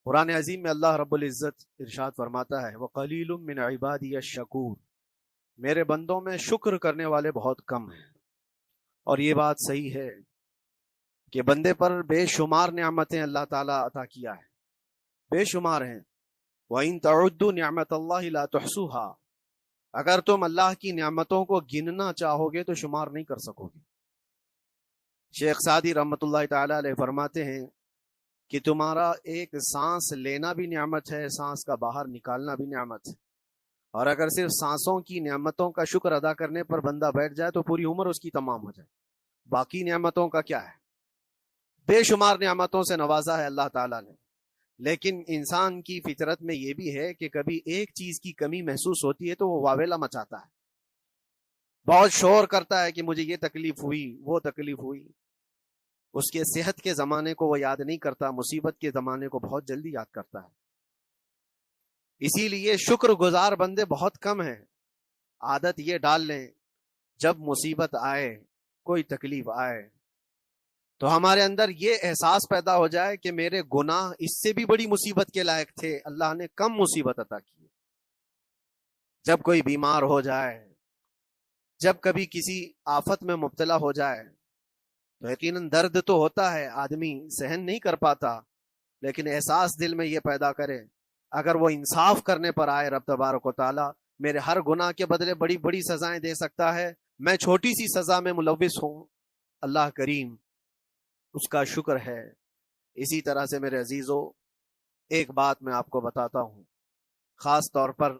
قرآن عظیم میں اللہ رب العزت ارشاد فرماتا ہے وَقَلِيلٌ مِّنْ عِبَادِيَ الشَّكُورُ، میرے بندوں میں شکر کرنے والے بہت کم ہیں۔ اور یہ بات صحیح ہے کہ بندے پر بے شمار نعمتیں اللہ تعالیٰ عطا کیا ہے، بے شمار ہیں۔ وَإِن تَعُدُّوا نِعْمَتَ اللَّهِ لَا تُحْصُوهَا، اگر تم اللہ کی نعمتوں کو گننا چاہو گے تو شمار نہیں کر سکو گے۔ شیخ سعدی رحمۃ اللہ تعالیٰ علیہ فرماتے ہیں کہ تمہارا ایک سانس لینا بھی نعمت ہے، سانس کا باہر نکالنا بھی نعمت ہے، اور اگر صرف سانسوں کی نعمتوں کا شکر ادا کرنے پر بندہ بیٹھ جائے تو پوری عمر اس کی تمام ہو جائے۔ باقی نعمتوں کا کیا ہے؟ بے شمار نعمتوں سے نوازا ہے اللہ تعالیٰ نے، لیکن انسان کی فطرت میں یہ بھی ہے کہ کبھی ایک چیز کی کمی محسوس ہوتی ہے تو وہ واویلا مچاتا ہے، بہت شور کرتا ہے کہ مجھے یہ تکلیف ہوئی، وہ تکلیف ہوئی۔ اس کے صحت کے زمانے کو وہ یاد نہیں کرتا، مصیبت کے زمانے کو بہت جلدی یاد کرتا ہے۔ اسی لیے شکر گزار بندے بہت کم ہیں۔ عادت یہ ڈال لیں، جب مصیبت آئے، کوئی تکلیف آئے، تو ہمارے اندر یہ احساس پیدا ہو جائے کہ میرے گناہ اس سے بھی بڑی مصیبت کے لائق تھے، اللہ نے کم مصیبت عطا کی۔ جب کوئی بیمار ہو جائے، جب کبھی کسی آفت میں مبتلا ہو جائے تو یقیناً درد تو ہوتا ہے، آدمی سہن نہیں کر پاتا، لیکن احساس دل میں یہ پیدا کرے اگر وہ انصاف کرنے پر آئے رب تبارک و تعالی میرے ہر گناہ کے بدلے بڑی بڑی سزائیں دے سکتا ہے، میں چھوٹی سی سزا میں ملوث ہوں، اللہ کریم اس کا شکر ہے۔ اسی طرح سے میرے عزیزو، ایک بات میں آپ کو بتاتا ہوں، خاص طور پر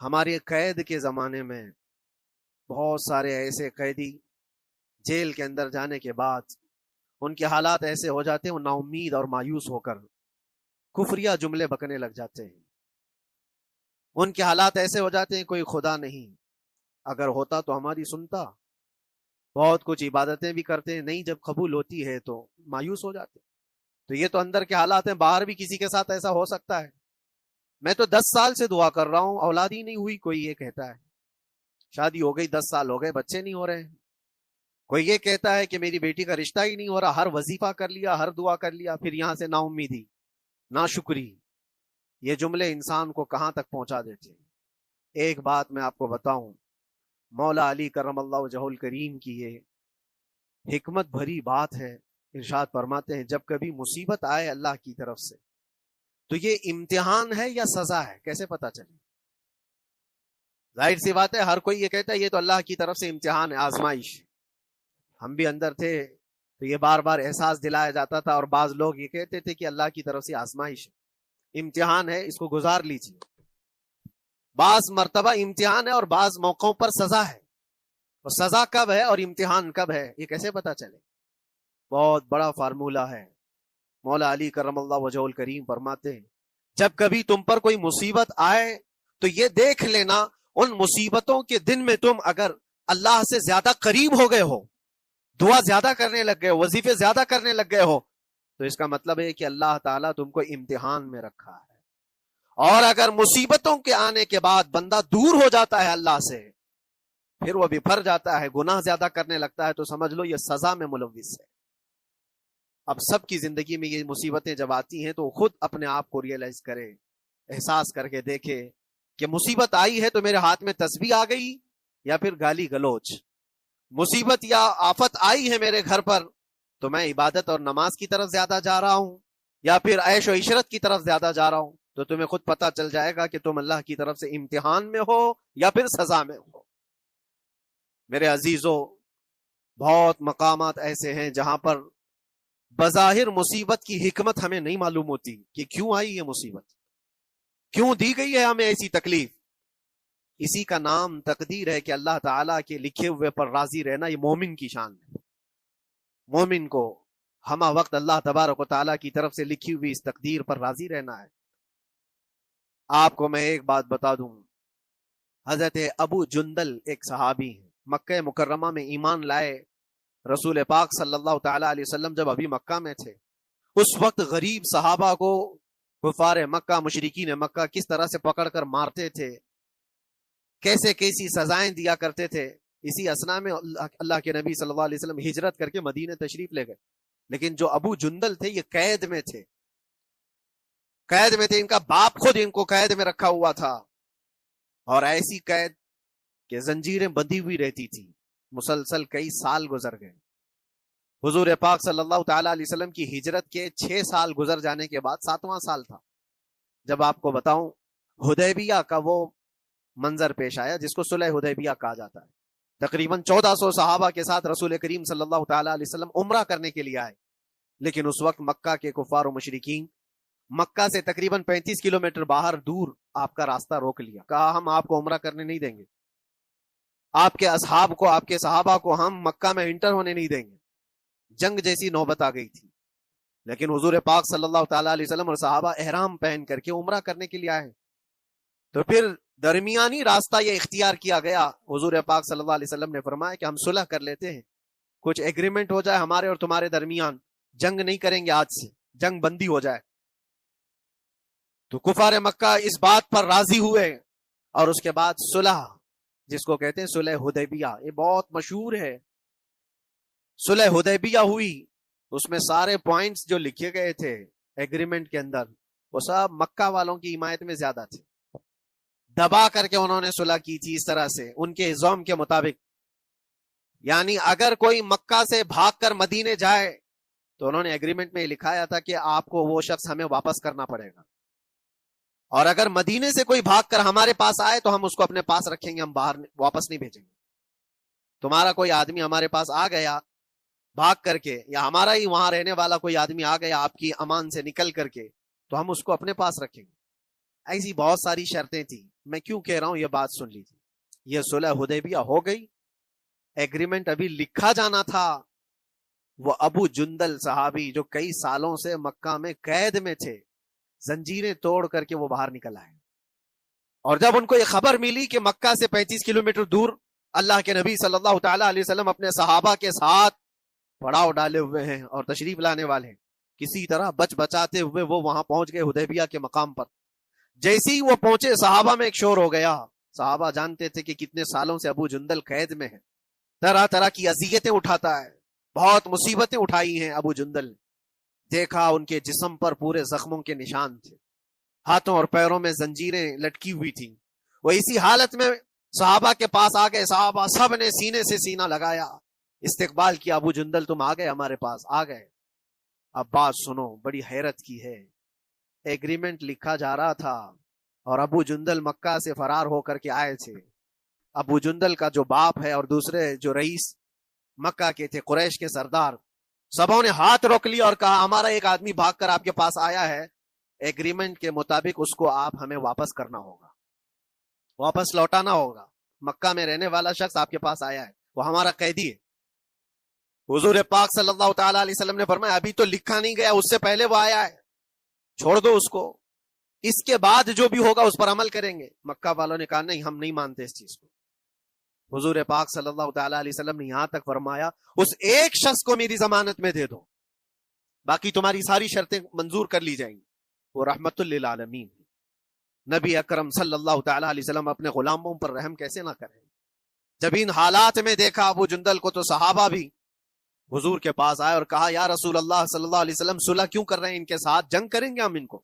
ہمارے قید کے زمانے میں بہت سارے ایسے قیدی جیل کے اندر جانے کے بعد ان کے حالات ایسے ہو جاتے ہیں، وہ نا امید اور مایوس ہو کر کفریہ جملے بکنے لگ جاتے ہیں۔ ان کے حالات ایسے ہو جاتے ہیں کوئی خدا نہیں، اگر ہوتا تو ہماری سنتا، بہت کچھ عبادتیں بھی کرتے ہیں، نہیں جب قبول ہوتی ہے تو مایوس ہو جاتے ہیں۔ تو یہ تو اندر کے حالات ہیں، باہر بھی کسی کے ساتھ ایسا ہو سکتا ہے۔ میں تو 10 سال سے دعا کر رہا ہوں، اولاد ہی نہیں ہوئی، کوئی یہ کہتا ہے شادی ہو گئی 10 سال ہو گئے بچے نہیں ہو رہے ہیں، کوئی یہ کہتا ہے کہ میری بیٹی کا رشتہ ہی نہیں ہو رہا، ہر وظیفہ کر لیا، ہر دعا کر لیا، پھر یہاں سے نا امیدی، نا شکری۔ یہ جملے انسان کو کہاں تک پہنچا دیتے ہیں۔ ایک بات میں آپ کو بتاؤں، مولا علی کرم اللہ وجہہ الکریم کی یہ حکمت بھری بات ہے، ارشاد فرماتے ہیں جب کبھی مصیبت آئے اللہ کی طرف سے تو یہ امتحان ہے یا سزا ہے، کیسے پتا چلے؟ ظاہر سی بات ہے، ہر کوئی یہ کہتا ہے یہ تو اللہ کی طرف سے امتحان ہے، آزمائش۔ ہم بھی اندر تھے تو یہ بار بار احساس دلایا جاتا تھا، اور بعض لوگ یہ کہتے تھے کہ اللہ کی طرف سے آزمائش ہے، امتحان ہے، اس کو گزار لیجیے۔ بعض مرتبہ امتحان ہے اور بعض موقعوں پر سزا ہے، اور سزا کب ہے اور امتحان کب ہے یہ کیسے پتا چلے؟ بہت بڑا فارمولہ ہے۔ مولا علی کرم اللہ وجہ الکریم فرماتے ہیں جب کبھی تم پر کوئی مصیبت آئے تو یہ دیکھ لینا ان مصیبتوں کے دن میں تم اگر اللہ سے زیادہ قریب ہو گئے ہو، دعا زیادہ کرنے لگ گئے ہو، وظیفے زیادہ کرنے لگ گئے ہو، تو اس کا مطلب ہے کہ اللہ تعالیٰ تم کو امتحان میں رکھا ہے۔ اور اگر مصیبتوں کے آنے کے بعد بندہ دور ہو جاتا ہے اللہ سے، پھر وہ بپھر جاتا ہے، گناہ زیادہ کرنے لگتا ہے، تو سمجھ لو یہ سزا میں ملوث ہے۔ اب سب کی زندگی میں یہ مصیبتیں جب آتی ہیں تو خود اپنے آپ کو ریئلائز کرے، احساس کر کے دیکھے کہ مصیبت آئی ہے تو میرے ہاتھ میں تسبیح آ گئی یا پھر گالی گلوچ، مصیبت یا آفت آئی ہے میرے گھر پر تو میں عبادت اور نماز کی طرف زیادہ جا رہا ہوں یا پھر عیش و عشرت کی طرف زیادہ جا رہا ہوں، تو تمہیں خود پتا چل جائے گا کہ تم اللہ کی طرف سے امتحان میں ہو یا پھر سزا میں ہو۔ میرے عزیزو، بہت مقامات ایسے ہیں جہاں پر بظاہر مصیبت کی حکمت ہمیں نہیں معلوم ہوتی کہ کیوں آئی یہ مصیبت، کیوں دی گئی ہے ہمیں ایسی تکلیف۔ اسی کا نام تقدیر ہے کہ اللہ تعالیٰ کے لکھے ہوئے پر راضی رہنا یہ مومن کی شان ہے۔ مومن کو ہمہ وقت اللہ تبارک و تعالیٰ کی طرف سے لکھی ہوئی اس تقدیر پر راضی رہنا ہے۔ آپ کو میں ایک بات بتا دوں، حضرت ابو جندل ایک صحابی ہیں، مکہ مکرمہ میں ایمان لائے، رسول پاک صلی اللہ تعالیٰ علیہ وسلم جب ابھی مکہ میں تھے، اس وقت غریب صحابہ کو کفار مکہ، مشرکین مکہ کس طرح سے پکڑ کر مارتے تھے، کیسے کیسی سزائیں دیا کرتے تھے۔ اسی اسنا میں اللہ کے نبی صلی اللہ علیہ وسلم ہجرت کر کے مدینہ تشریف لے گئے، لیکن جو ابو جندل تھے یہ قید میں تھے، قید میں تھے, ان کا باپ خود ان کو قید میں رکھا ہوا تھا, اور ایسی قید کہ زنجیریں بندھی ہوئی رہتی تھی, مسلسل کئی سال گزر گئے. حضور پاک صلی اللہ تعالی علیہ وسلم کی ہجرت کے 6 سال گزر جانے کے بعد 7واں سال تھا جب آپ کو بتاؤں حدیبیہ کا وہ منظر پیش آیا جس کو صلح حدیبیہ کہا جاتا ہے. تقریباً 1400 صحابہ کے ساتھ رسول کریم صلی اللہ تعالی علیہ وسلم عمرہ کرنے کے لیے آئے, لیکن اس وقت مکہ کے کفار و مشرکین مکہ سے تقریباً 35 کلومیٹر باہر دور آپ کا راستہ روک لیا, کہا ہم آپ کو عمرہ کرنے نہیں دیں گے, آپ کے اصحاب کو, آپ کے صحابہ کو ہم مکہ میں انٹر ہونے نہیں دیں گے. جنگ جیسی نوبت آ گئی تھی, لیکن حضور پاک صلی اللہ تعالی علیہ وسلم اور صحابہ احرام پہن کر کے عمرہ کرنے کے لیے آئے. تو پھر درمیانی راستہ یہ اختیار کیا گیا. حضور پاک صلی اللہ علیہ وسلم نے فرمایا کہ ہم صلح کر لیتے ہیں, کچھ ایگریمنٹ ہو جائے ہمارے اور تمہارے درمیان, جنگ نہیں کریں گے آج سے, جنگ بندی ہو جائے. تو کفار مکہ اس بات پر راضی ہوئے, اور اس کے بعد صلح جس کو کہتے ہیں صلح حدیبیہ, یہ بہت مشہور ہے. صلح حدیبیہ ہوئی, اس میں سارے پوائنٹس جو لکھے گئے تھے ایگریمنٹ کے اندر وہ سب مکہ والوں کی حمایت میں زیادہ تھے. دبا کر کے انہوں نے صلح کی تھی اس طرح سے ان کے نظام کے مطابق. یعنی اگر کوئی مکہ سے بھاگ کر مدینے جائے تو انہوں نے ایگریمنٹ میں لکھایا تھا کہ آپ کو وہ شخص ہمیں واپس کرنا پڑے گا, اور اگر مدینے سے کوئی بھاگ کر ہمارے پاس آئے تو ہم اس کو اپنے پاس رکھیں گے, ہم باہر واپس نہیں بھیجیں گے. تمہارا کوئی آدمی ہمارے پاس آ گیا بھاگ کر کے, یا ہمارا ہی وہاں رہنے والا کوئی آدمی آ گیا آپ کی امان سے نکل کر کے, تو ہم اس کو اپنے پاس رکھیں گے. ایسی بہت ساری شرطیں تھیں. میں کیوں کہہ رہا ہوں یہ بات سن لیجیے. یہ صلح حدیبیہ ہو گئی, ایگریمنٹ ابھی لکھا جانا تھا. وہ ابو جندل صحابی جو کئی سالوں سے مکہ میں قید میں تھے, زنجیریں توڑ کر کے وہ باہر نکل آئے, اور جب ان کو یہ خبر ملی کہ مکہ سے 35 کلومیٹر دور اللہ کے نبی صلی اللہ تعالی علیہ وسلم اپنے صحابہ کے ساتھ پڑاؤ ڈالے ہوئے ہیں اور تشریف لانے والے ہیں, کسی طرح بچ بچاتے ہوئے وہ وہاں پہنچ گئے حدیبیہ کے مقام پر. جیسے ہی وہ پہنچے صحابہ میں ایک شور ہو گیا. صحابہ جانتے تھے کہ کتنے سالوں سے ابو جندل قید میں ہے, طرح طرح کی اذیتیں اٹھاتا ہے, بہت مصیبتیں اٹھائی ہیں ابو جندل نے. دیکھا ان کے جسم پر پورے زخموں کے نشان تھے, ہاتھوں اور پیروں میں زنجیریں لٹکی ہوئی تھیں. وہ اسی حالت میں صحابہ کے پاس آ گئے. صحابہ سب نے سینے سے سینہ لگایا, استقبال کیا. ابو جندل تم آ گئے ہمارے پاس, آ گئے. اب بات سنو, بڑی حیرت کی ہے. ایگریمنٹ لکھا جا رہا تھا اور ابو جندل مکہ سے فرار ہو کر کے آئے تھے. ابو جندل کا جو باپ ہے اور دوسرے جو رئیس مکہ کے تھے, قریش کے سردار, سبوں نے ہاتھ روک لیا اور کہا ہمارا ایک آدمی بھاگ کر آپ کے پاس آیا ہے, ایگریمنٹ کے مطابق اس کو آپ ہمیں واپس کرنا ہوگا, واپس لوٹانا ہوگا. مکہ میں رہنے والا شخص آپ کے پاس آیا ہے, وہ ہمارا قیدی ہے. حضور پاک صلی اللہ تعالی علیہ وسلم نے فرمایا ابھی تو لکھا نہیں گیا, اس سے پہلے وہ آیا ہے, چھوڑ دو اس کو, اس کے بعد جو بھی ہوگا اس پر عمل کریں گے. مکہ والوں نے کہا نہیں, ہم نہیں مانتے اس چیز کو. حضور پاک صلی اللہ تعالی علیہ وسلم نے یہاں تک فرمایا اس ایک شخص کو میری ضمانت میں دے دو, باقی تمہاری ساری شرطیں منظور کر لی جائیں گی. وہ رحمت للعالمین. نبی اکرم صلی اللہ تعالی علیہ وسلم اپنے غلاموں پر رحم کیسے نہ کریں. جب ان حالات میں دیکھا ابو جندل کو, تو صحابہ بھی حضور کے پاس آئے اور کہا یا رسول اللہ صلی اللہ علیہ وسلم صلح کیوں کر رہے ہیں, ان کے ساتھ جنگ کریں گے ہم, ان کو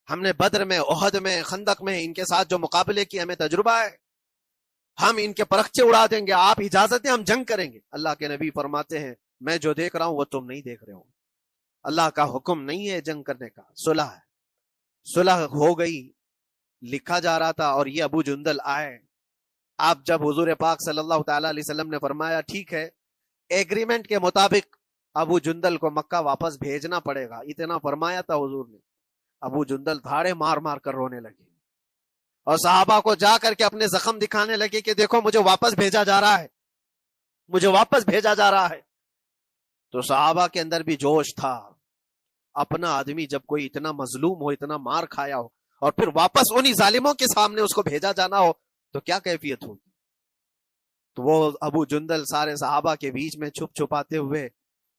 ہم نے بدر میں, احد میں, خندق میں ان کے ساتھ جو مقابلے کی ہمیں تجربہ ہے, ہم ان کے پرخچے اڑا دیں گے, آپ اجازت دیں ہم جنگ کریں گے. اللہ کے نبی فرماتے ہیں میں جو دیکھ رہا ہوں وہ تم نہیں دیکھ رہے ہو, اللہ کا حکم نہیں ہے جنگ کرنے کا, صلح ہے. صلح ہو گئی, لکھا جا رہا تھا, اور یہ ابو جندل آئے. آپ جب حضور پاک صلی اللہ تعالی علیہ وسلم نے فرمایا ٹھیک ہے ایگریمنٹ کے مطابق ابو جندل کو مکہ واپس بھیجنا پڑے گا, اتنا فرمایا تھا حضور نے, ابو جندل دھاڑے مار مار کر رونے لگے, اور صحابہ کو جا کر کے اپنے زخم دکھانے لگے کہ دیکھو مجھے واپس بھیجا جا رہا ہے, مجھے واپس بھیجا جا رہا ہے. تو صحابہ کے اندر بھی جوش تھا. اپنا آدمی جب کوئی اتنا مظلوم ہو, اتنا مار کھایا ہو, اور پھر واپس انہی ظالموں کے سامنے اس کو بھیجا جانا ہو, تو کیا کیفیت ہوگی. تو وہ ابو جندل سارے صحابہ کے بیچ میں چھپ چھپاتے ہوئے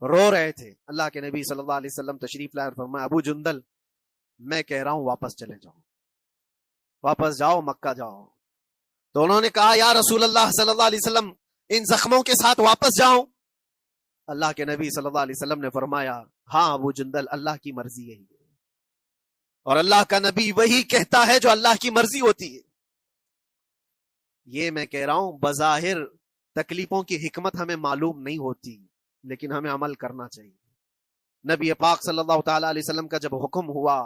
رو رہے تھے. اللہ کے نبی صلی اللہ علیہ وسلم تشریف لائے اور فرمایا ابو جندل میں کہہ رہا ہوں واپس چلے جاؤ, واپس جاؤ, مکہ جاؤ. تو انہوں نے کہا یا رسول اللہ صلی اللہ علیہ وسلم ان زخموں کے ساتھ واپس جاؤں. اللہ کے نبی صلی اللہ علیہ وسلم نے فرمایا ہاں ابو جندل اللہ کی مرضی یہی ہے, اور اللہ کا نبی وہی کہتا ہے جو اللہ کی مرضی ہوتی ہے. یہ میں کہہ رہا ہوں بظاہر تکلیفوں کی حکمت ہمیں معلوم نہیں ہوتی، لیکن ہمیں عمل کرنا چاہیے. نبی پاک صلی اللہ تعالی علیہ وسلم کا جب حکم ہوا،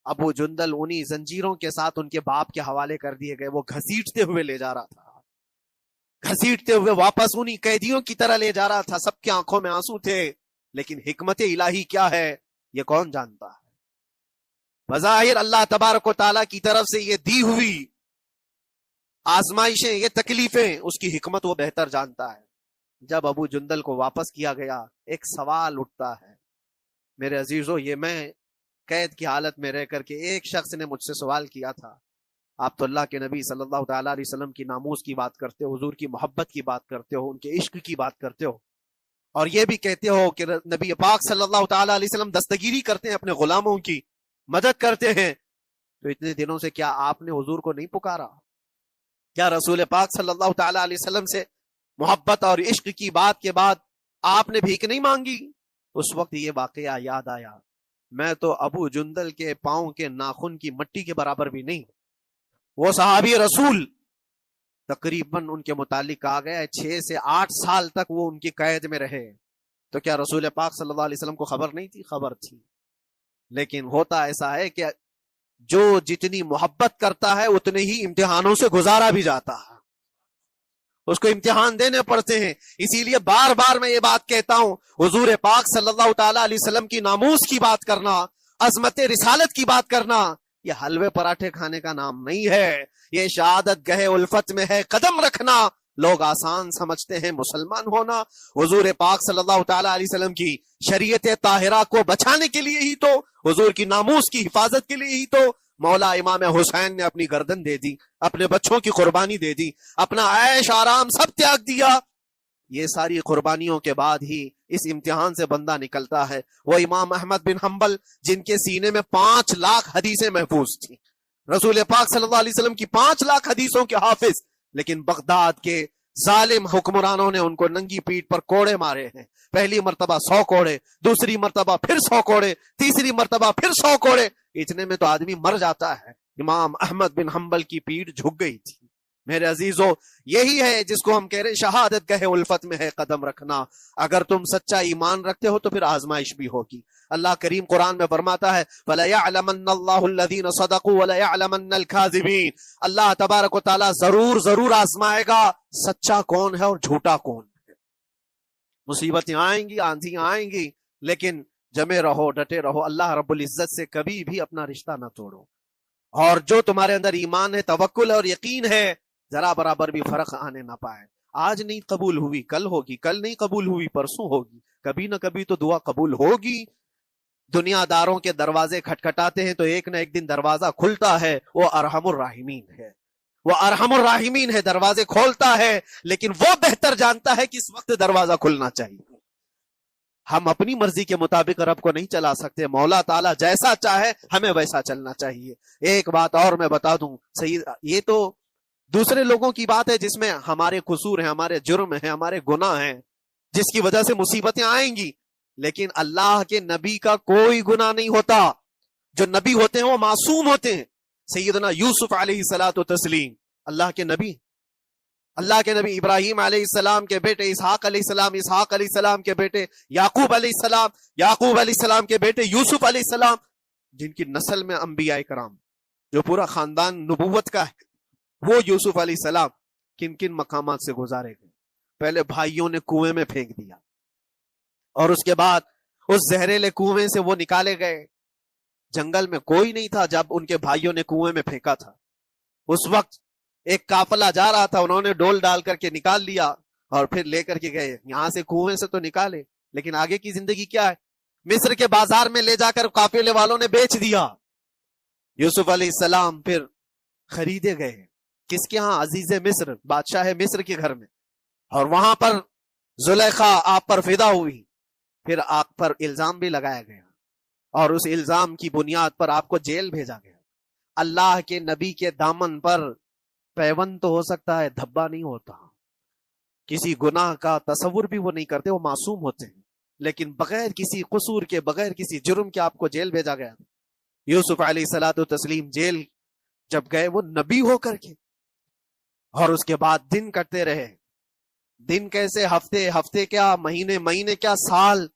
ابو جندل انہی زنجیروں کے ساتھ ان کے باپ کے حوالے کر دیے گئے. وہ گھسیٹتے ہوئے لے جا رہا تھا، گھسیٹتے ہوئے واپس انہی قیدیوں کی طرح لے جا رہا تھا. سب کی آنکھوں میں آنسو تھے، لیکن حکمت الہی کیا ہے یہ کون جانتا ہے. بظاہر اللہ تبارک و تعالیٰ کی طرف سے یہ دی ہوئی آزمائشیں، یہ تکلیفیں، اس کی حکمت وہ بہتر جانتا ہے. جب ابو جندل کو واپس کیا گیا، ایک سوال اٹھتا ہے میرے عزیزو. یہ میں قید کی حالت میں رہ کر کے ایک شخص نے مجھ سے سوال کیا تھا، آپ تو اللہ کے نبی صلی اللہ تعالیٰ علیہ وسلم کی ناموس کی بات کرتے ہو، حضور کی محبت کی بات کرتے ہو، ان کے عشق کی بات کرتے ہو، اور یہ بھی کہتے ہو کہ نبی پاک صلی اللہ تعالیٰ علیہ وسلم دستگیری کرتے ہیں، اپنے غلاموں کی مدد کرتے ہیں، تو اتنے دنوں سے کیا آپ نے حضور کو نہیں پکارا؟ کیا رسول پاک صلی اللہ تعالیٰ علیہ وسلم سے محبت اور عشق کی بات کے بعد آپ نے بھیک نہیں مانگی؟ اس وقت یہ واقعہ یاد آیا، میں تو ابو جندل کے پاؤں کے ناخن کی مٹی کے برابر بھی نہیں. وہ صحابی رسول تقریباً ان کے متعلق کہا گیا ہے 6 سے 8 سال تک وہ ان کی قید میں رہے. تو کیا رسول پاک صلی اللہ علیہ وسلم کو خبر نہیں تھی؟ خبر تھی. لیکن ہوتا ایسا ہے کہ جو جتنی محبت کرتا ہے اتنے ہی امتحانوں سے گزارا بھی جاتا ہے، اس کو امتحان دینے پڑتے ہیں. اسی لیے بار بار میں یہ بات کہتا ہوں، حضور پاک صلی اللہ تعالی علیہ وسلم کی ناموس کی بات کرنا، عظمت رسالت کی بات کرنا، یہ حلوے پراٹھے کھانے کا نام نہیں ہے. یہ شہادت گہے الفت میں ہے قدم رکھنا. لوگ آسان سمجھتے ہیں مسلمان ہونا. حضور پاک صلی اللہ تعالی علیہ وسلم کی شریعت طاہرہ کو بچانے کے لیے ہی تو، حضور کی ناموس کی حفاظت کے لیے ہی تو مولا امام حسین نے اپنی گردن دے دی، اپنے بچوں کی قربانی دے دی، اپنا عیش آرام سب تیاگ دیا. یہ ساری قربانیوں کے بعد ہی اس امتحان سے بندہ نکلتا ہے. وہ امام احمد بن حنبل جن کے سینے میں 5 لاکھ حدیثیں محفوظ تھیں، رسول پاک صلی اللہ علیہ وسلم کی 5 لاکھ حدیثوں کے حافظ، لیکن بغداد کے ظالم حکمرانوں نے ان کو ننگی پیٹھ پر کوڑے مارے ہیں. پہلی مرتبہ 100 کوڑے، دوسری مرتبہ پھر 100 کوڑے، تیسری مرتبہ پھر 100 کوڑے. اتنے میں تو آدمی مر جاتا ہے. امام احمد بن حنبل کی پیٹھ جھک گئی تھی. میرے عزیزو، یہی ہے جس کو ہم کہہ رہے ہیں شہادت گہے الفت میں ہے قدم رکھنا. اگر تم سچا ایمان رکھتے ہو تو پھر آزمائش بھی ہوگی. اللہ کریم قرآن میں فرماتا ہے فَلَيَعْلَمَنَّ اللَّهُ الَّذِينَ صَدَقُوا وَلَيَعْلَمَنَّ الْكَاذِبِينَ. اللہ تبارک و تعالیٰ ضرور آزمائے گا سچا کون ہے اور جھوٹا کون ہے. مصیبتیں آئیں گی، آندھیاں آئیں گی، لیکن جمے رہو، ڈٹے رہو. اللہ رب العزت سے کبھی بھی اپنا رشتہ نہ توڑو. اور جو تمہارے اندر ایمان ہے، توکل اور یقین ہے، ذرا برابر بھی فرق آنے نہ پائے. آج نہیں قبول ہوئی کل ہوگی، کل نہیں قبول ہوئی پرسوں ہوگی، کبھی نہ کبھی تو دعا قبول ہوگی. دنیا داروں کے دروازے کھٹکھٹاتے ہیں تو ایک نہ ایک دن دروازہ کھلتا ہے. وہ ارحم الراحمین ہے، وہ ارحم الراحمین ہے، دروازے کھولتا ہے. لیکن وہ بہتر جانتا ہے کہ اس وقت دروازہ کھلنا چاہیے. ہم اپنی مرضی کے مطابق رب کو نہیں چلا سکتے. مولا تعالیٰ جیسا چاہے ہمیں ویسا چلنا چاہیے. ایک بات اور میں بتا دوں، سید، یہ تو دوسرے لوگوں کی بات ہے جس میں ہمارے قصور ہیں، ہمارے جرم ہیں، ہمارے گناہ ہیں، جس کی وجہ سے مصیبتیں آئیں گی. لیکن اللہ کے نبی کا کوئی گناہ نہیں ہوتا. جو نبی ہوتے ہیں وہ معصوم ہوتے ہیں. سیدنا یوسف علیہ الصلوۃ والتسلیم اللہ کے نبی، اللہ کے نبی ابراہیم علیہ السلام کے بیٹے اسحاق علیہ السلام، اسحاق علیہ السلام کے بیٹے یعقوب علیہ السلام، یعقوب علیہ السلام کے بیٹے یوسف علیہ السلام، جن کی نسل میں انبیاء کرام، جو پورا خاندان نبوت کا ہے، وہ یوسف علیہ السلام کن کن مقامات سے گزارے گئے. پہلے بھائیوں نے کنویں میں پھینک دیا، اور اس کے بعد اس زہریلے کنویں سے وہ نکالے گئے. جنگل میں کوئی نہیں تھا جب ان کے بھائیوں نے کنویں میں پھینکا تھا. اس وقت ایک قافلہ جا رہا تھا، انہوں نے ڈول ڈال کر کے نکال لیا اور پھر لے کر کے گئے. یہاں سے کنویں سے تو نکالے، لیکن آگے کی زندگی کیا ہے؟ مصر کے بازار میں لے جا کر قافلے والوں نے بیچ دیا. یوسف علیہ السلام پھر خریدے گئے. کس کے ہاں؟ عزیز مصر، بادشاہ مصر کے گھر میں. اور وہاں پر زلیخا آپ پر فدا ہوئی. پھر آپ پر الزام بھی لگایا گیا، اور اس الزام کی بنیاد پر آپ کو جیل بھیجا گیا. اللہ کے نبی کے دامن پر پیوند تو ہو سکتا ہے، دھبا نہیں ہوتا. کسی گناہ کا تصور بھی وہ نہیں کرتے، وہ معصوم ہوتے ہیں. لیکن بغیر کسی قصور کے، بغیر کسی جرم کے آپ کو جیل بھیجا گیا. یوسف علیہ الصلوۃ والتسلیم جیل جب گئے وہ نبی ہو کر کے، اور اس کے بعد دن کٹتے رہے. دن کیسے، ہفتے، ہفتے کیا مہینے، مہینے کیا سال.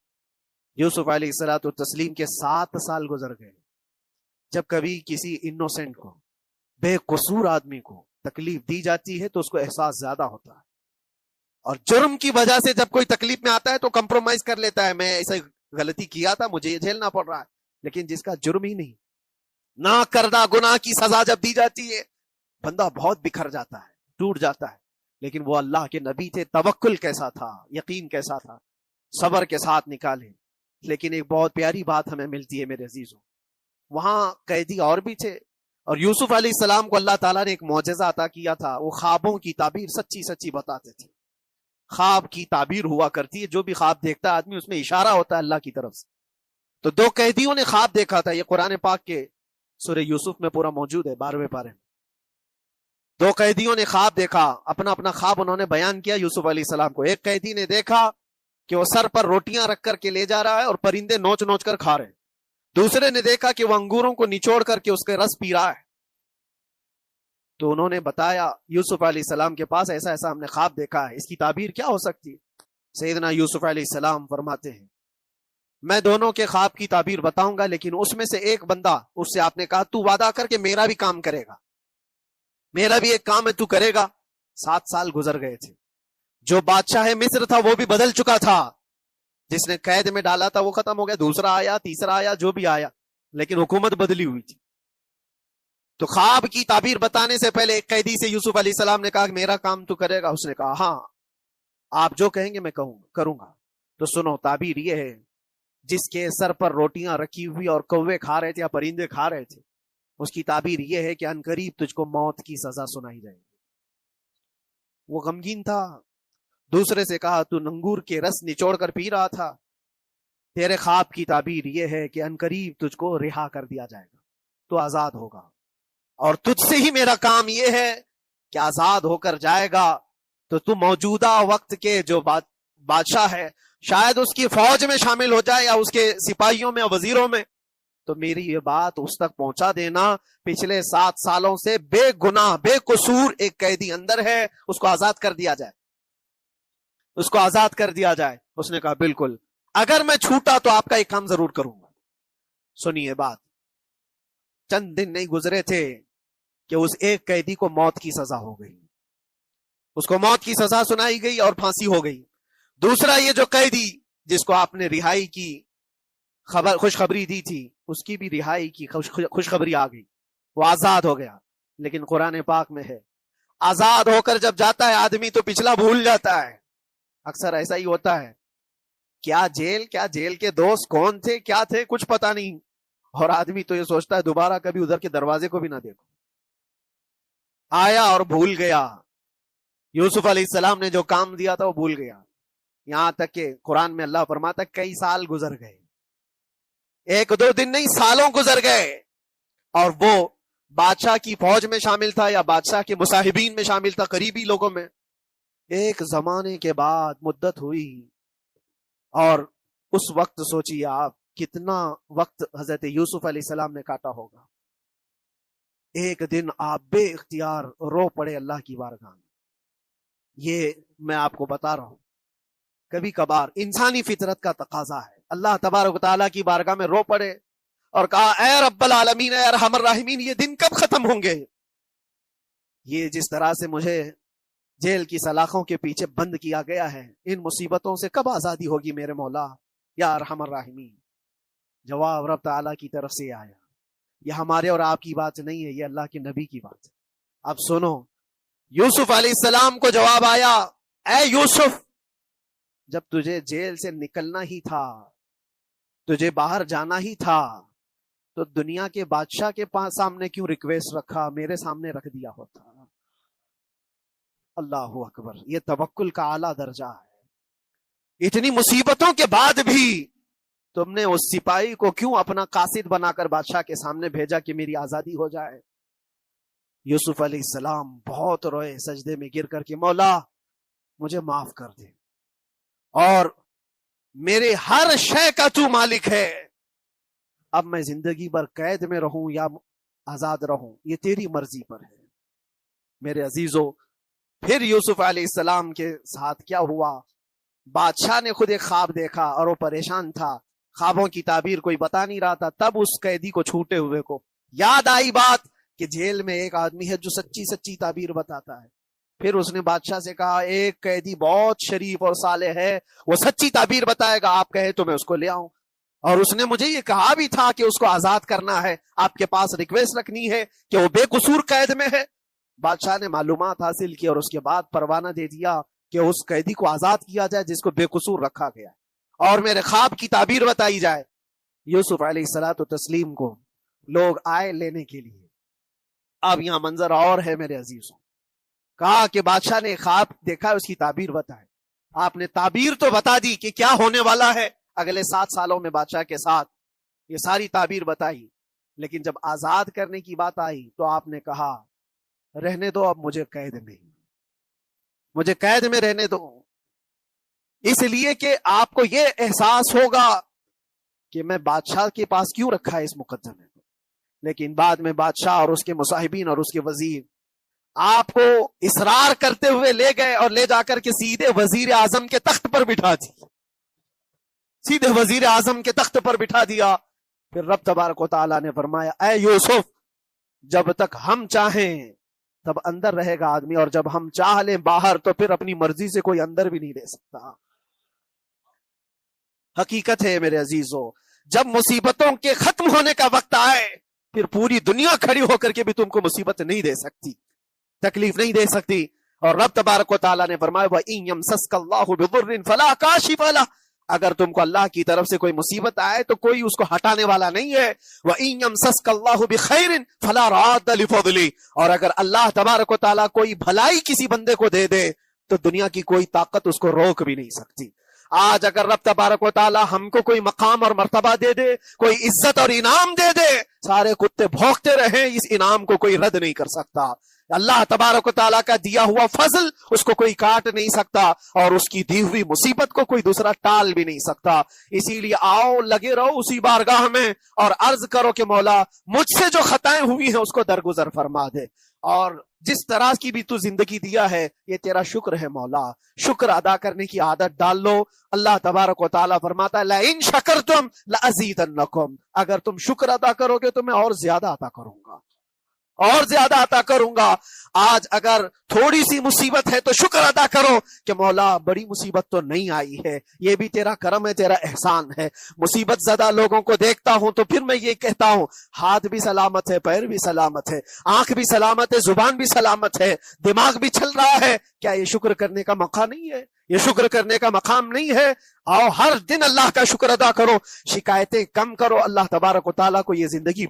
یوسف علیہ الصلوۃ والتسلیم کے 7 سال گزر گئے. جب کبھی کسی انوسینٹ کو، بے قصور آدمی کو تکلیف دی جاتی ہے تو اس کو احساس زیادہ ہوتا ہے، اور جرم کی وجہ سے جب کوئی تکلیف میں آتا ہے تو کمپرومائز کر لیتا ہے، میں ایسے غلطی کیا تھا مجھے یہ جھیلنا پڑ رہا ہے. لیکن جس کا جرم ہی نہیں، نہ کردہ گناہ کی سزا جب دی جاتی ہے بندہ بہت بکھر جاتا ہے، ٹوٹ جاتا ہے. لیکن وہ اللہ کے نبی تھے، توکل کیسا تھا، یقین کیسا تھا، صبر کے ساتھ نکالے. لیکن ایک بہت پیاری بات ہمیں ملتی ہے میرے عزیزوں، وہاں قیدی اور بھی تھے، اور یوسف علیہ السلام کو اللہ تعالیٰ نے ایک معجزہ عطا کیا تھا. وہ خوابوں کی تعبیر سچی سچی بتاتے تھے. خواب کی تعبیر ہوا کرتی ہے، جو بھی خواب دیکھتا ہے آدمی اس میں اشارہ ہوتا ہے اللہ کی طرف سے. تو 2 قیدیوں نے خواب دیکھا تھا، یہ قرآن پاک کے سورہ یوسف میں پورا موجود ہے 12ویں پارے میں. 2 قیدیوں نے خواب دیکھا، اپنا اپنا خواب انہوں نے بیان کیا یوسف علیہ السلام کو. ایک قیدی نے دیکھا کہ وہ سر پر روٹیاں رکھ کر کے لے جا رہا ہے اور پرندے نوچ نوچ کر کھا رہے ہیں. دوسرے نے دیکھا کہ وہ انگوروں کو نچوڑ کر کے اس کے رس پی رہا ہے. تو انہوں نے بتایا یوسف علیہ السلام کے پاس ایسا ایسا ہم نے خواب دیکھا ہے، اس کی تعبیر کیا ہو سکتی ہے؟ سیدنا یوسف علیہ السلام فرماتے ہیں میں دونوں کے خواب کی تعبیر بتاؤں گا، لیکن اس میں سے ایک بندہ، اس سے آپ نے کہا تو وعدہ کر کے میرا بھی کام کرے گا، میرا بھی ایک کام ہے تو کرے گا. 7 سال گزر گئے تھے. جو بادشاہ مصر تھا وہ بھی بدل چکا تھا، جس نے قید میں ڈالا تھا وہ ختم ہو گیا، دوسرا آیا، تیسرا آیا، جو بھی آیا، لیکن حکومت بدلی ہوئی تھی. تو خواب کی تعبیر بتانے سے پہلے ایک قیدی سے یوسف علیہ السلام نے کہا کہ میرا کام تو کرے گا. اس نے کہا ہاں آپ جو کہیں گے میں کروں گا. تو سنو، تعبیر یہ ہے جس کے سر پر روٹیاں رکھی ہوئی اور کوے کھا رہے تھے یا پرندے کھا رہے تھے، اس کی تعبیر یہ ہے کہ عنقریب تجھ کو موت کی سزا سنائی جائے گی. وہ غمگین تھا. دوسرے سے کہا تو انگور کے رس نچوڑ کر پی رہا تھا، تیرے خواب کی تعبیر یہ ہے کہ عنقریب تجھ کو رہا کر دیا جائے گا، تو آزاد ہوگا، اور تجھ سے ہی میرا کام یہ ہے کہ آزاد ہو کر جائے گا تو تو موجودہ وقت کے جو بادشاہ ہے شاید اس کی فوج میں شامل ہو جائے یا اس کے سپاہیوں میں وزیروں میں، تو میری یہ بات اس تک پہنچا دینا پچھلے 7 سالوں سے بے گناہ بے قصور ایک قیدی اندر ہے، اس کو آزاد کر دیا جائے، اس کو آزاد کر دیا جائے. اس نے کہا بالکل، اگر میں چھوٹا تو آپ کا ایک کام ضرور کروں گا. سنیے بات، چند دن نہیں گزرے تھے کہ اس ایک قیدی کو موت کی سزا ہو گئی، اس کو موت کی سزا سنائی گئی اور پھانسی ہو گئی. دوسرا یہ جو قیدی جس کو آپ نے رہائی کی خوشخبری دی تھی، اس کی بھی رہائی کی خوشخبری آ گئی، وہ آزاد ہو گیا. لیکن قرآن پاک میں ہے آزاد ہو کر جب جاتا ہے آدمی تو پچھلا بھول جاتا ہے. اکثر ایسا ہی ہوتا ہے، کیا جیل کے دوست کون تھے کیا تھے کچھ پتا نہیں، اور آدمی تو یہ سوچتا ہے دوبارہ کبھی ادھر کے دروازے کو بھی نہ دیکھو. آیا اور بھول گیا. یوسف علیہ السلام نے جو کام دیا تھا وہ بھول گیا. یہاں تک کہ قرآن میں اللہ فرماتا ہے کئی سال گزر گئے، 1-2 دن نہیں، سالوں گزر گئے، اور وہ بادشاہ کی فوج میں شامل تھا یا بادشاہ کے مصاحبین میں شامل تھا، قریبی لوگوں میں. ایک زمانے کے بعد مدت ہوئی، اور اس وقت سوچیے آپ کتنا وقت حضرت یوسف علیہ السلام نے کاٹا ہوگا. ایک دن آپ بے اختیار رو پڑے اللہ کی بارگاہ میں. یہ میں آپ کو بتا رہا ہوں، کبھی کبھار انسانی فطرت کا تقاضا ہے، اللہ تبارک و تعالیٰ کی بارگاہ میں رو پڑے اور کہا اے رب العالمین، اے ارحم الراحمین، یہ دن کب ختم ہوں گے؟ یہ جس طرح سے مجھے جیل کی سلاخوں کے پیچھے بند کیا گیا ہے، ان مصیبتوں سے کب آزادی ہوگی میرے مولا یا ارحم الراحمین؟ جواب رب تعالیٰ کی طرف سے آیا. یہ ہمارے اور آپ کی بات نہیں ہے، یہ اللہ کے نبی کی بات ہے. اب سنو، یوسف علیہ السلام کو جواب آیا اے یوسف، جب تجھے جیل سے نکلنا ہی تھا، تجھے باہر جانا ہی تھا، تو دنیا کے بادشاہ کے سامنے کیوں ریکویسٹ رکھا، میرے سامنے رکھ دیا ہوتا. اللہ اکبر، یہ توکل کا اعلیٰ درجہ ہے. اتنی مصیبتوں کے بعد بھی تم نے اس سپاہی کو کیوں اپنا قاصد بنا کر بادشاہ کے سامنے بھیجا کہ میری آزادی ہو جائے؟ یوسف علیہ السلام بہت روئے سجدے میں گر کر کے، مولا مجھے معاف کر دے، اور میرے ہر شے کا تو مالک ہے، اب میں زندگی بھر قید میں رہوں یا آزاد رہوں یہ تیری مرضی پر ہے۔ میرے عزیزو، پھر یوسف علیہ السلام کے ساتھ کیا ہوا؟ بادشاہ نے خود ایک خواب دیکھا اور وہ پریشان تھا، خوابوں کی تعبیر کوئی بتا نہیں رہا تھا۔ تب اس قیدی کو چھوٹے ہوئے کو یاد آئی بات کہ جیل میں ایک آدمی ہے جو سچی سچی تعبیر بتاتا ہے۔ پھر اس نے بادشاہ سے کہا ایک قیدی بہت شریف اور صالح ہے، وہ سچی تعبیر بتائے گا، آپ کہے تو میں اس کو لے آؤں۔ اور اس نے مجھے یہ کہا بھی تھا کہ اس کو آزاد کرنا ہے، آپ کے پاس ریکویسٹ رکھنی ہے کہ وہ بے قصور قید میں ہے۔ بادشاہ نے معلومات حاصل کی اور اس کے بعد پروانہ دے دیا کہ اس قیدی کو آزاد کیا جائے جس کو بے قصور رکھا گیا ہے، اور میرے خواب کی تعبیر بتائی جائے۔ یوسف علیہ الصلوۃ والتسلیم کو لوگ آئے لینے کے لیے۔ اب یہاں منظر اور ہے میرے عزیزوں، کہا کہ بادشاہ نے خواب دیکھا، اس کی تعبیر بتائے۔ آپ نے تعبیر تو بتا دی کہ کیا ہونے والا ہے اگلے 7 سالوں میں بادشاہ کے ساتھ، یہ ساری تعبیر بتائی، لیکن جب آزاد کرنے کی بات آئی تو آپ نے کہا رہنے دو، اب مجھے قید میں، مجھے قید میں رہنے دو، اس لیے کہ آپ کو یہ احساس ہوگا کہ میں بادشاہ کے پاس کیوں رکھا ہے اس مقدمے کو۔ لیکن بعد میں بادشاہ اور اس کے مصاحبین اور اس کے وزیر آپ کو اصرار کرتے ہوئے لے گئے اور لے جا کر کے سیدھے وزیر اعظم کے تخت پر بٹھا دی، سیدھے وزیر اعظم کے تخت پر بٹھا دیا۔ پھر رب تبارک و تعالیٰ نے فرمایا اے یوسف، جب تک ہم چاہیں تب اندر رہے گا آدمی، اور جب ہم چاہ لیں باہر تو پھر اپنی مرضی سے کوئی اندر بھی نہیں رہ سکتا۔ حقیقت ہے میرے عزیزو، جب مصیبتوں کے ختم ہونے کا وقت آئے پھر پوری دنیا کھڑی ہو کر کے بھی تم کو مصیبت نہیں دے سکتی، تکلیف نہیں دے سکتی۔ اور رب تبارک و تعالیٰ نے فرمایا وَإِن يَمْسَسْكَ اللَّهُ بِضُرٍّ فَلَا كَاشِفَ لَهُ، اگر تم کو اللہ کی طرف سے کوئی مصیبت آئے تو کوئی اس کو ہٹانے والا نہیں ہے۔ وَإِن يَمْسَسْكَ اللَّهُ بِخَيْرٍ فَلَا رَادَّ لِفَضْلِهِ، اور اگر اللہ تبارک و تعالیٰ کوئی بھلائی کسی بندے کو دے دے تو دنیا کی کوئی طاقت اس کو روک بھی نہیں سکتی۔ آج اگر رب تبارک و تعالیٰ ہم کو کوئی مقام اور مرتبہ دے دے، کوئی عزت اور انعام دے دے، سارے کتے بھونکتے رہیں، اس انعام کو کوئی رد نہیں کر سکتا۔ اللہ تبارک و تعالیٰ کا دیا ہوا فضل اس کو کوئی کاٹ نہیں سکتا، اور اس کی دی ہوئی مصیبت کو کوئی دوسرا ٹال بھی نہیں سکتا۔ اسی لیے آؤ لگے رہو اسی بارگاہ میں اور عرض کرو کہ مولا مجھ سے جو خطائیں ہوئی ہیں اس کو درگزر فرما دے، اور جس طرح کی بھی تو زندگی دیا ہے یہ تیرا شکر ہے مولا، شکر ادا کرنے کی عادت ڈال لو۔ اللہ تبارک و تعالیٰ فرماتا ہے لَإِن شَكَرْتُمْ لَأَزِيدَنَّكُمْ، اگر تم شکر ادا کرو گے تو میں اور زیادہ عطا کروں گا، اور زیادہ عطا کروں گا۔ آج اگر تھوڑی سی مصیبت ہے تو شکر ادا کرو کہ مولا بڑی مصیبت تو نہیں آئی ہے، یہ بھی تیرا کرم ہے، تیرا احسان ہے۔ مصیبت زدہ لوگوں کو دیکھتا ہوں تو پھر میں یہ کہتا ہوں ہاتھ بھی سلامت ہے، پیر بھی سلامت ہے، آنکھ بھی سلامت ہے، زبان بھی سلامت ہے، دماغ بھی چل رہا ہے، کیا یہ شکر کرنے کا موقع نہیں ہے؟ یہ شکر کرنے کا مقام نہیں ہے؟ آؤ ہر دن اللہ کا شکر ادا کرو، شکایتیں کم کرو، اللہ تبارک و تعالیٰ کو یہ زندگی